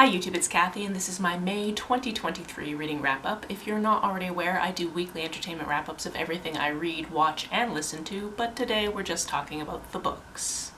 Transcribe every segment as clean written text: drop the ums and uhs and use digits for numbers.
Hi YouTube, it's Kathy, and this is my May 2023 reading wrap-up. If you're not already aware, I do weekly entertainment wrap-ups of everything I read, watch, and listen to, but today we're just talking about the books.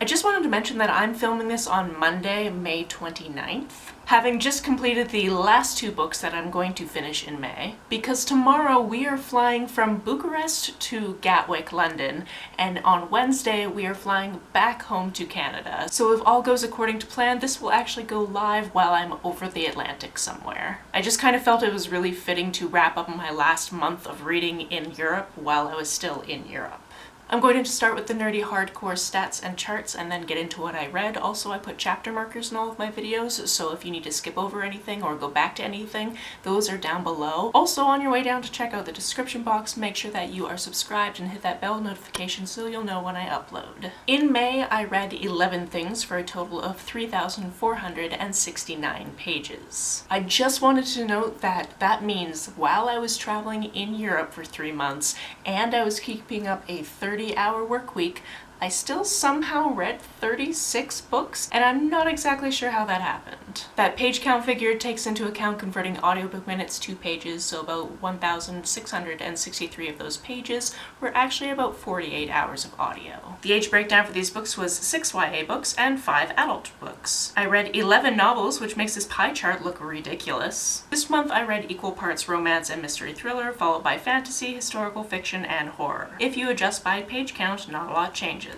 I just wanted to mention that I'm filming this on Monday, May 29th, having just completed the last two books that I'm going to finish in May, because tomorrow we are flying from Bucharest to Gatwick, London, and on Wednesday we are flying back home to Canada. So if all goes according to plan, this will actually go live while I'm over the Atlantic somewhere. I just kind of felt it was really fitting to wrap up my last month of reading in Europe while I was still in Europe. I'm going to start with the nerdy hardcore stats and charts and then get into what I read. Also, I put chapter markers in all of my videos, so if you need to skip over anything or go back to anything, those are down below. Also, on your way down to check out the description box, make sure that you are subscribed and hit that bell notification so you'll know when I upload. In May, I read 11 things for a total of 3,469 pages. I just wanted to note that that means while I was traveling in Europe for 3 months and I was keeping up a 30-hour work week, I still somehow read 36 books, and I'm not exactly sure how that happened. That page count figure takes into account converting audiobook minutes to pages, so about 1,663 of those pages were actually about 48 hours of audio. The age breakdown for these books was 6 YA books and 5 adult books. I read 11 novels, which makes this pie chart look ridiculous. This month I read equal parts romance and mystery thriller, followed by fantasy, historical fiction, and horror. If you adjust by page count, not a lot changes.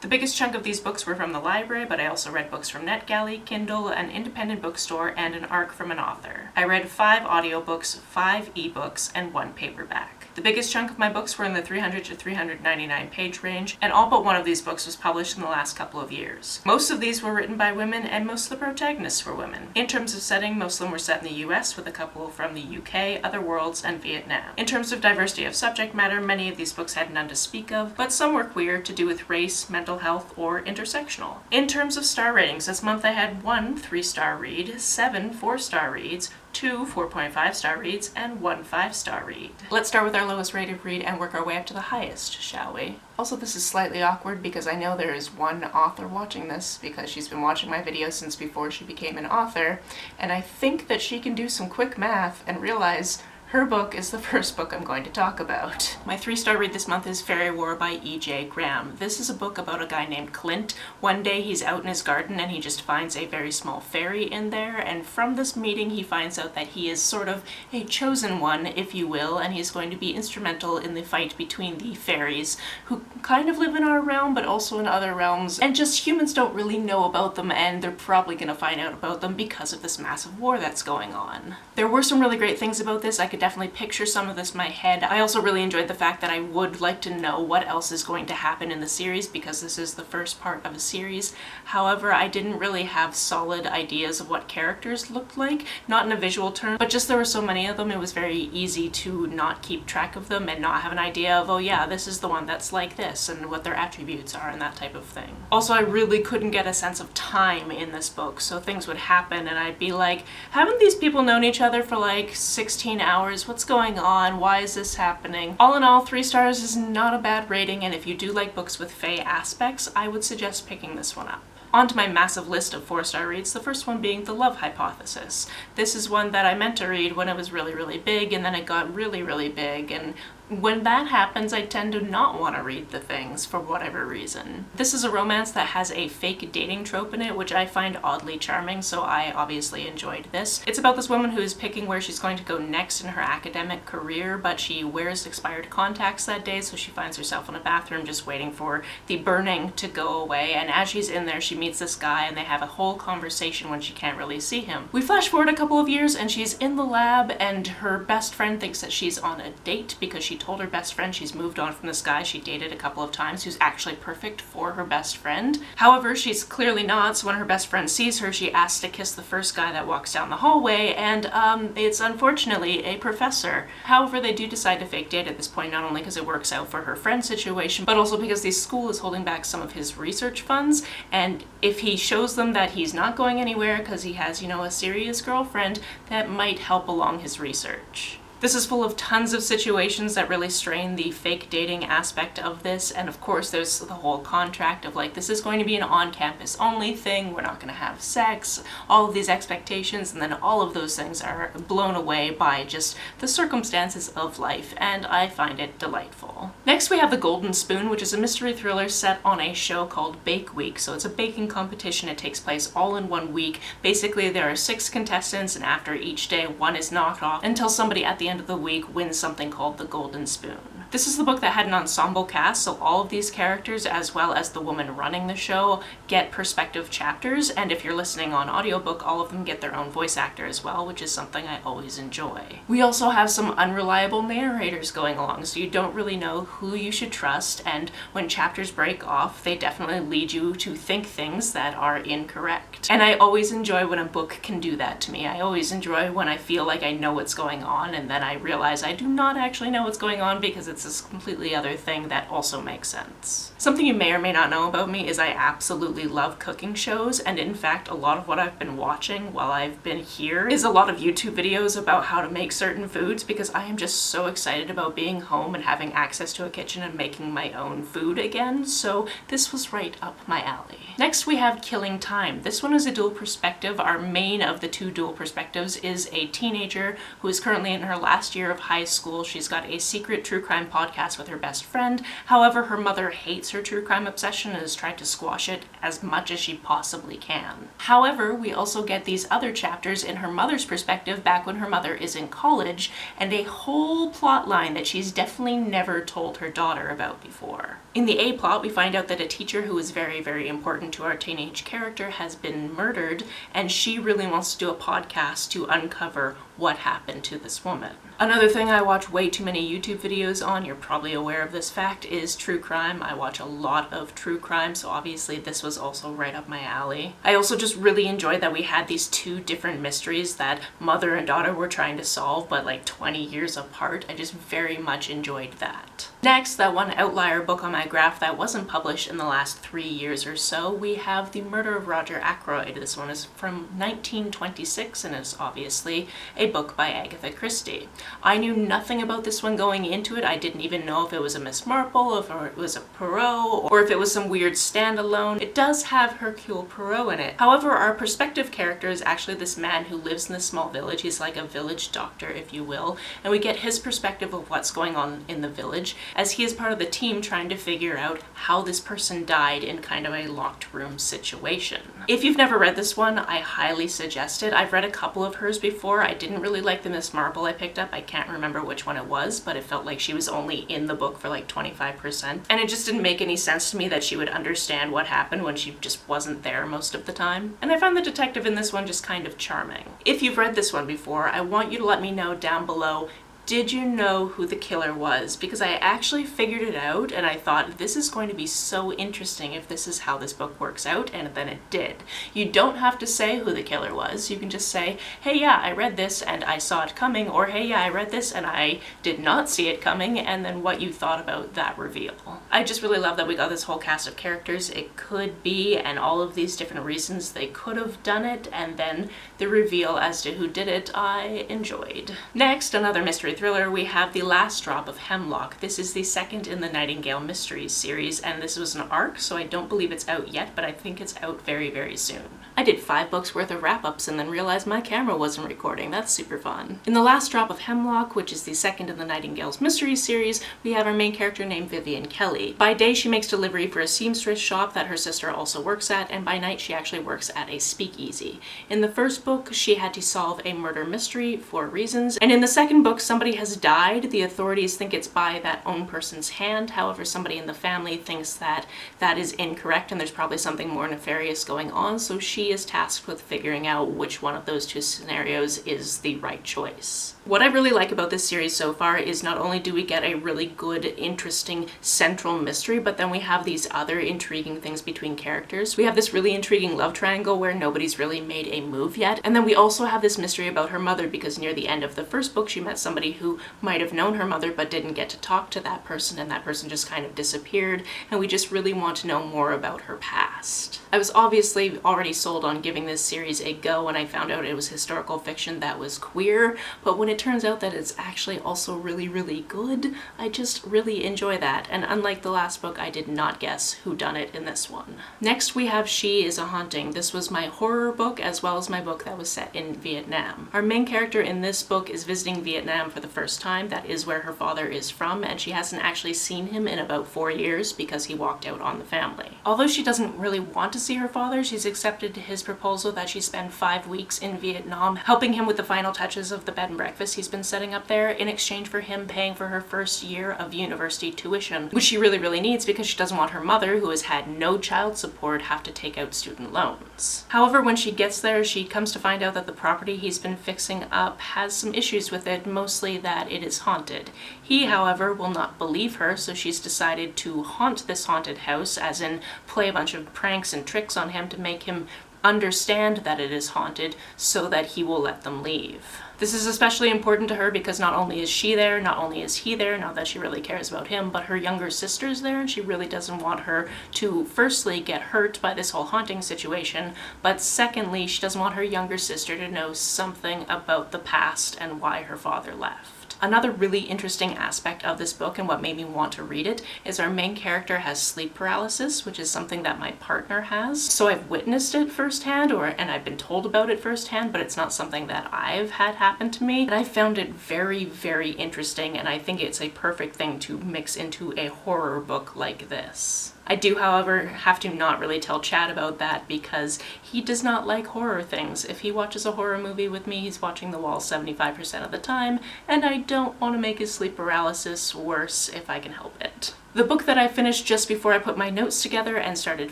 The biggest chunk of these books were from the library, but I also read books from NetGalley, Kindle, an independent bookstore, and an ARC from an author. I read 5 audiobooks, 5 ebooks, and 1 paperback. The biggest chunk of my books were in the 300 to 399 page range, and all but one of these books was published in the last couple of years. Most of these were written by women, and most of the protagonists were women. In terms of setting, most of them were set in the US, with a couple from the UK, other worlds, and Vietnam. In terms of diversity of subject matter, many of these books had none to speak of, but some were queer, to do with race, mental health, or intersectional. In terms of star ratings, this month I had 1 3-star read, 7 4-star reads, 2 4.5-star reads, and 1 5-star read. Let's start with our lowest rated read and work our way up to the highest, shall we? Also, this is slightly awkward because I know there is one author watching this because she's been watching my videos since before she became an author, and I think that she can do some quick math and realize her book is the first book I'm going to talk about. My 3-star read this month is Fairy War by E.J. Graham. This is a book about a guy named Clint. One day he's out in his garden and he just finds a very small fairy in there, and from this meeting he finds out that he is sort of a chosen one, if you will, and he's going to be instrumental in the fight between the fairies, who kind of live in our realm but also in other realms, and just humans don't really know about them, and they're probably gonna find out about them because of this massive war that's going on. There were some really great things about this. I could definitely picture some of this in my head. I also really enjoyed the fact that I would like to know what else is going to happen in the series because this is the first part of a series. However, I didn't really have solid ideas of what characters looked like, not in a visual term, but just there were so many of them, it was very easy to not keep track of them and not have an idea of, oh yeah, this is the one that's like this and what their attributes are and that type of thing. Also, I really couldn't get a sense of time in this book, so things would happen and I'd be like, haven't these people known each other for like 16 hours? What's going on? Why is this happening? All in all, 3 stars is not a bad rating, and if you do like books with fae aspects, I would suggest picking this one up. On to my massive list of 4-star reads, the first one being The Love Hypothesis. This is one that I meant to read when it was really, really big, and then it got really, really big, and when that happens, I tend to not want to read the things for whatever reason. This is a romance that has a fake dating trope in it, which I find oddly charming, so I obviously enjoyed this. It's about this woman who is picking where she's going to go next in her academic career, but she wears expired contacts that day, so she finds herself in a bathroom just waiting for the burning to go away, and as she's in there, she meets this guy and they have a whole conversation when she can't really see him. We flash forward a couple of years and she's in the lab and her best friend thinks that she's on a date because she told her best friend she's moved on from this guy she dated a couple of times who's actually perfect for her best friend. However, she's clearly not, so when her best friend sees her, she asks to kiss the first guy that walks down the hallway, and it's unfortunately a professor. However, they do decide to fake date at this point, not only because it works out for her friend's situation, but also because the school is holding back some of his research funds, and if he shows them that he's not going anywhere because he has, you know, a serious girlfriend, that might help along his research. This is full of tons of situations that really strain the fake dating aspect of this, and of course there's the whole contract of like, this is going to be an on-campus only thing, we're not going to have sex, all of these expectations, and then all of those things are blown away by just the circumstances of life, and I find it delightful. Next we have The Golden Spoon, which is a mystery thriller set on a show called Bake Week. So it's a baking competition. It takes place all in one week. Basically there are 6 contestants, and after each day one is knocked off until somebody at the end of the week wins something called the Golden Spoon. This is the book that had an ensemble cast, so all of these characters, as well as the woman running the show, get perspective chapters, and if you're listening on audiobook, all of them get their own voice actor as well, which is something I always enjoy. We also have some unreliable narrators going along, so you don't really know who you should trust, and when chapters break off, they definitely lead you to think things that are incorrect. And I always enjoy when a book can do that to me. I always enjoy when I feel like I know what's going on, and then I realize I do not actually know what's going on because it's this completely other thing that also makes sense. Something you may or may not know about me is I absolutely love cooking shows, and in fact a lot of what I've been watching while I've been here is a lot of YouTube videos about how to make certain foods, because I am just so excited about being home and having access to a kitchen and making my own food again, so this was right up my alley. Next we have Killing Time. This one is a dual perspective. Our main of the 2 dual perspectives is a teenager who is currently in her last year of high school. She's got a secret true crime podcast with her best friend. However, her mother hates her true crime obsession and has tried to squash it as much as she possibly can. However, we also get these other chapters in her mother's perspective back when her mother is in college, and a whole plot line that she's definitely never told her daughter about before. In the A plot, we find out that a teacher who is very, very important to our teenage character has been murdered, and she really wants to do a podcast to uncover what happened to this woman. Another thing I watch way too many YouTube videos on, you're probably aware of this fact, is true crime. I watch a lot of true crime, so obviously this was also right up my alley. I also just really enjoyed that we had these 2 different mysteries that mother and daughter were trying to solve, but like 20 years apart. I just very much enjoyed that. Next, that one outlier book on my graph that wasn't published in the last 3 years or so, we have The Murder of Roger Ackroyd. This one is from 1926 and is obviously a book by Agatha Christie. I knew nothing about this one going into it. I didn't even know if it was a Miss Marple, if it was a Poirot, or if it was some weird standalone. It does have Hercule Poirot in it. However, our perspective character is actually this man who lives in this small village. He's like a village doctor, if you will, and we get his perspective of what's going on in the village as he is part of the team trying to figure out how this person died in kind of a locked room situation. If you've never read this one, I highly suggest it. I've read a couple of hers before. I didn't really like the Miss Marple I picked up. I can't remember which one it was, but it felt like she was only in the book for like 25%. And it just didn't make any sense to me that she would understand what happened when she just wasn't there most of the time. And I found the detective in this one just kind of charming. If you've read this one before, I want you to let me know down below, did you know who the killer was? Because I actually figured it out, and I thought this is going to be so interesting if this is how this book works out, and then it did. You don't have to say who the killer was. You can just say, hey yeah, I read this and I saw it coming, or hey yeah, I read this and I did not see it coming, and then what you thought about that reveal. I just really love that we got this whole cast of characters. It could be, and all of these different reasons they could have done it, and then the reveal as to who did it, I enjoyed. Next, another mystery thriller, we have The Last Drop of Hemlock. This is the second in the Nightingale Mysteries series, and this was an arc, so I don't believe it's out yet, but I think it's out very, very soon. I did 5 books worth of wrap-ups and then realized my camera wasn't recording. That's super fun. In The Last Drop of Hemlock, which is the second in the Nightingale's Mysteries series, we have our main character named Vivian Kelly. By day, she makes delivery for a seamstress shop that her sister also works at, and by night, she actually works at a speakeasy. In the first book, she had to solve a murder mystery for reasons, and in the second book, somebody has died. The authorities think it's by that own person's hand. However, somebody in the family thinks that that is incorrect and there's probably something more nefarious going on, so she is tasked with figuring out which one of those 2 scenarios is the right choice. What I really like about this series so far is not only do we get a really good, interesting central mystery, but then we have these other intriguing things between characters. We have this really intriguing love triangle where nobody's really made a move yet, and then we also have this mystery about her mother, because near the end of the first book she met somebody who might have known her mother but didn't get to talk to that person, and that person just kind of disappeared, and we just really want to know more about her past. I was obviously already sold on giving this series a go when I found out it was historical fiction that was queer, but when it turns out that it's actually also really, really good, I just really enjoy that, and unlike the last book, I did not guess who done it in this one. Next we have She is a Haunting. This was my horror book as well as my book that was set in Vietnam. Our main character in this book is visiting Vietnam for the first time. That is where her father is from, and she hasn't actually seen him in about 4 years because he walked out on the family. Although she doesn't really want to see her father, she's accepted his proposal that she spend 5 weeks in Vietnam helping him with the final touches of the bed and breakfast he's been setting up there in exchange for him paying for her first year of university tuition, which she really needs because she doesn't want her mother, who has had no child support, have to take out student loans. However, when she gets there, she comes to find out that the property he's been fixing up has some issues with it, mostly that it is haunted. He, however, will not believe her, so she's decided to haunt this haunted house, as in play a bunch of pranks and tricks on him to make him understand that it is haunted so that he will let them leave. This is especially important to her because not only is she there, not only is he there, not that she really cares about him, but her younger sister's there, and she really doesn't want her to firstly get hurt by this whole haunting situation, but secondly, she doesn't want her younger sister to know something about the past and why her father left. Another really interesting aspect of this book and what made me want to read it is our main character has sleep paralysis, which is something that my partner has. So I've witnessed it firsthand, and I've been told about it firsthand, but it's not something that I've had happen to me. And I found it very interesting, and I think it's a perfect thing to mix into a horror book like this. I do, however, have to not really tell Chad about that because he does not like horror things. If he watches a horror movie with me, he's watching The Wall 75% of the time, and I don't want to make his sleep paralysis worse if I can help it. The book that I finished just before I put my notes together and started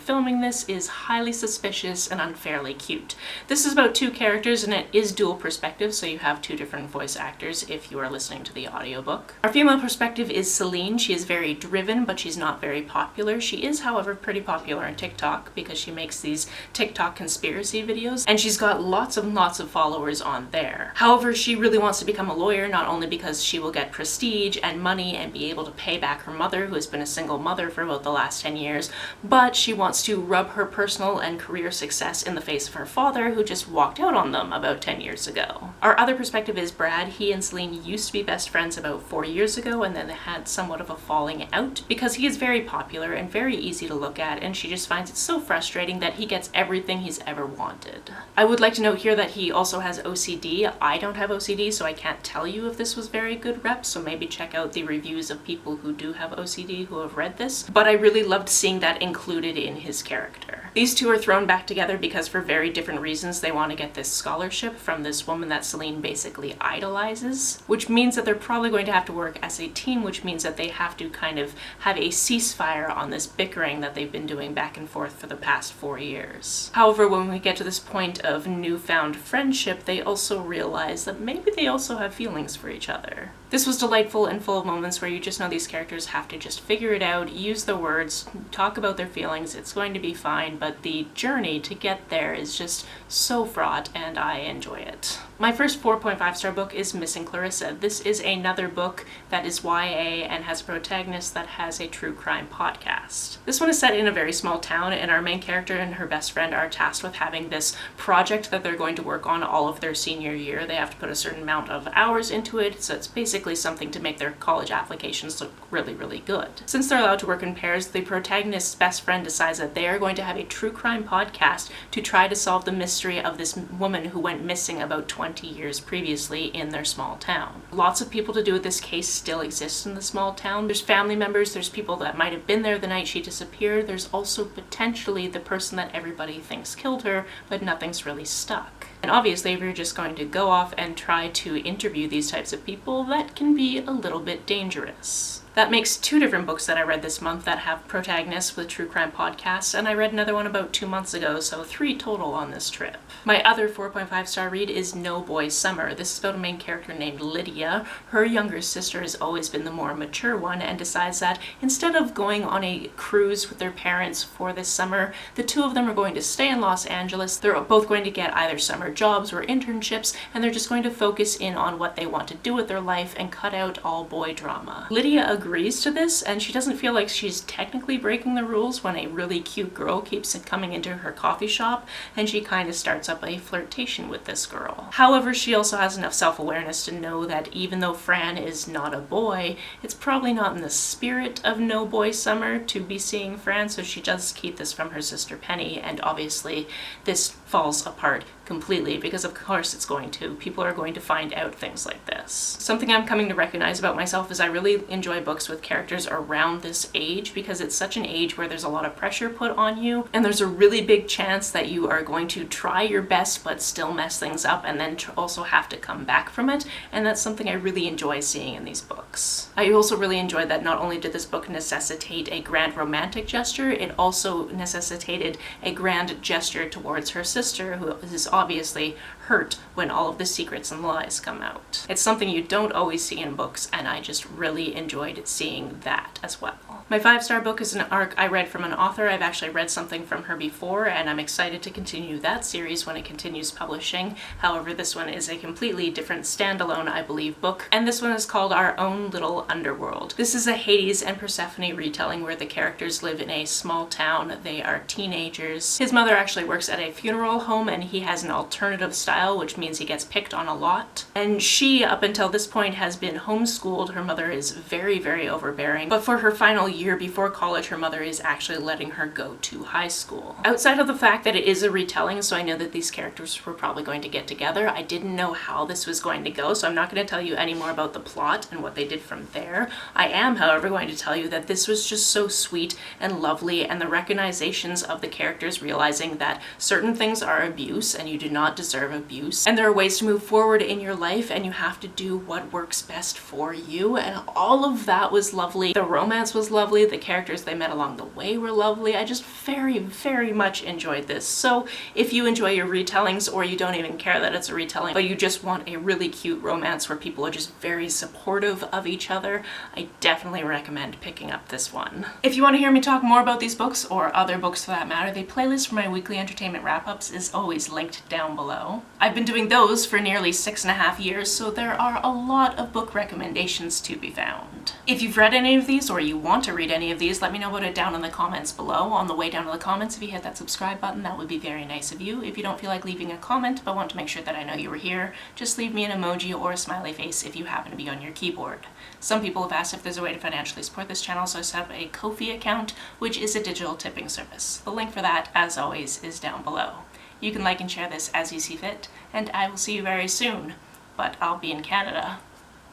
filming this is Highly Suspicious and Unfairly Cute. This is about 2 characters and it is dual perspective, so you have 2 different voice actors if you are listening to the audiobook. Our female perspective is Celine. She is very driven, but she's not very popular. She is, however, pretty popular on TikTok because she makes these TikTok conspiracy videos, and she's got lots of followers on there. However, she really wants to become a lawyer, not only because she will get prestige and money and be able to pay back her mother, who has been a single mother for about the last 10 years, but she wants to rub her personal and career success in the face of her father, who just walked out on them about 10 years ago. Our other perspective is Brad. He and Celine used to be best friends about 4 years ago, and then they had somewhat of a falling out because he is very popular and very easy to look at, and she just finds it so frustrating that he gets everything he's ever wanted. I would like to note here that he also has OCD. I don't have OCD, so I can't tell you if this was very good rep, so maybe check out the reviews of people who do have OCD who have read this, but I really loved seeing that included in his character. These 2 are thrown back together because for very different reasons they want to get this scholarship from this woman that Celine basically idolizes, which means that they're probably going to have to work as a team, which means that they have to kind of have a ceasefire on this bickering that they've been doing back and forth for the past 4 years. However, when we get to this point of newfound friendship, they also realize that maybe they also have feelings for each other. This was delightful and full of moments where you just know these characters have to just figure it out, use the words, talk about their feelings, it's going to be fine, but the journey to get there is just so fraught and I enjoy it. My first 4.5-star book is Missing Clarissa. This is another book that is YA and has a protagonist that has a true crime podcast. This one is set in a very small town, and our main character and her best friend are tasked with having this project that they're going to work on all of their senior year. They have to put a certain amount of hours into it, so it's basically something to make their college applications look really good. Since they're allowed to work in pairs, the protagonist's best friend decides that they are going to have a true crime podcast to try to solve the mystery of this woman who went missing about 20 years previously in their small town. Lots of people to do with this case still exist in the small town. There's family members, there's people that might have been there the night she disappeared, there's also potentially the person that everybody thinks killed her, but nothing's really stuck. And obviously, if you're just going to go off and try to interview these types of people, that can be a little bit dangerous. That makes 2 different books that I read this month that have protagonists with true crime podcasts, and I read another one about 2 months ago, so 3 total on this trip. My other 4.5-star read is No Boy Summer. This is about a main character named Lydia. Her younger sister has always been the more mature one and decides that instead of going on a cruise with their parents for this summer, the 2 of them are going to stay in Los Angeles. They're both going to get either summer jobs or internships, and they're just going to focus in on what they want to do with their life and cut out all boy drama. Lydia agrees to this, and she doesn't feel like she's technically breaking the rules when a really cute girl keeps coming into her coffee shop, and she kind of starts up a flirtation with this girl. However, she also has enough self-awareness to know that even though Fran is not a boy, it's probably not in the spirit of No Boy Summer to be seeing Fran, so she does keep this from her sister Penny, and obviously this falls apart completely because of course it's going to. People are going to find out things like this. Something I'm coming to recognize about myself is I really enjoy books with characters around this age because it's such an age where there's a lot of pressure put on you, and there's a really big chance that you are going to try your best but still mess things up and then also have to come back from it, and that's something I really enjoy seeing in these books. I also really enjoyed that not only did this book necessitate a grand romantic gesture, it also necessitated a grand gesture towards her sister, who is obviously hurt when all of the secrets and lies come out. It's something you don't always see in books, and I just really enjoyed seeing that as well. My 5-star book is an arc I read from an author. I've actually read something from her before, and I'm excited to continue that series when it continues publishing. However, this one is a completely different standalone, I believe, book, and this one is called Our Own Little Underworld. This is a Hades and Persephone retelling where the characters live in a small town. They are teenagers. His mother actually works at a funeral home, and he has an alternative style, which means he gets picked on a lot. And she, up until this point, has been homeschooled. Her mother is very, very overbearing, but for her final year before college, her mother is actually letting her go to high school. Outside of the fact that it is a retelling, so I know that these characters were probably going to get together, I didn't know how this was going to go, so I'm not going to tell you any more about the plot and what they did from there. I am, however, going to tell you that this was just so sweet and lovely, and the recognizations of the characters realizing that certain things are abuse and you do not deserve abuse, and there are ways to move forward in your life, and you have to do what works best for you, and all of that was lovely. The romance was lovely. The characters they met along the way were lovely. I just very, very much enjoyed this. So if you enjoy your retellings, or you don't even care that it's a retelling, but you just want a really cute romance where people are just very supportive of each other, I definitely recommend picking up this one. If you want to hear me talk more about these books, or other books for that matter, the playlist for my weekly entertainment wrap-ups is always linked down below. I've been doing those for nearly 6.5 years, so there are a lot of book recommendations to be found. If you've read any of these, or you want to read any of these, let me know about it down in the comments below. On the way down to the comments, if you hit that subscribe button, that would be very nice of you. If you don't feel like leaving a comment but want to make sure that I know you were here, just leave me an emoji or a smiley face if you happen to be on your keyboard. Some people have asked if there's a way to financially support this channel, so I set up a Ko-fi account, which is a digital tipping service. The link for that, as always, is down below. You can like and share this as you see fit, and I will see you very soon, but I'll be in Canada.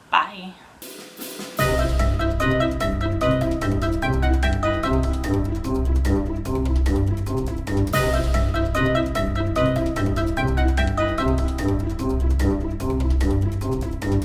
Bye.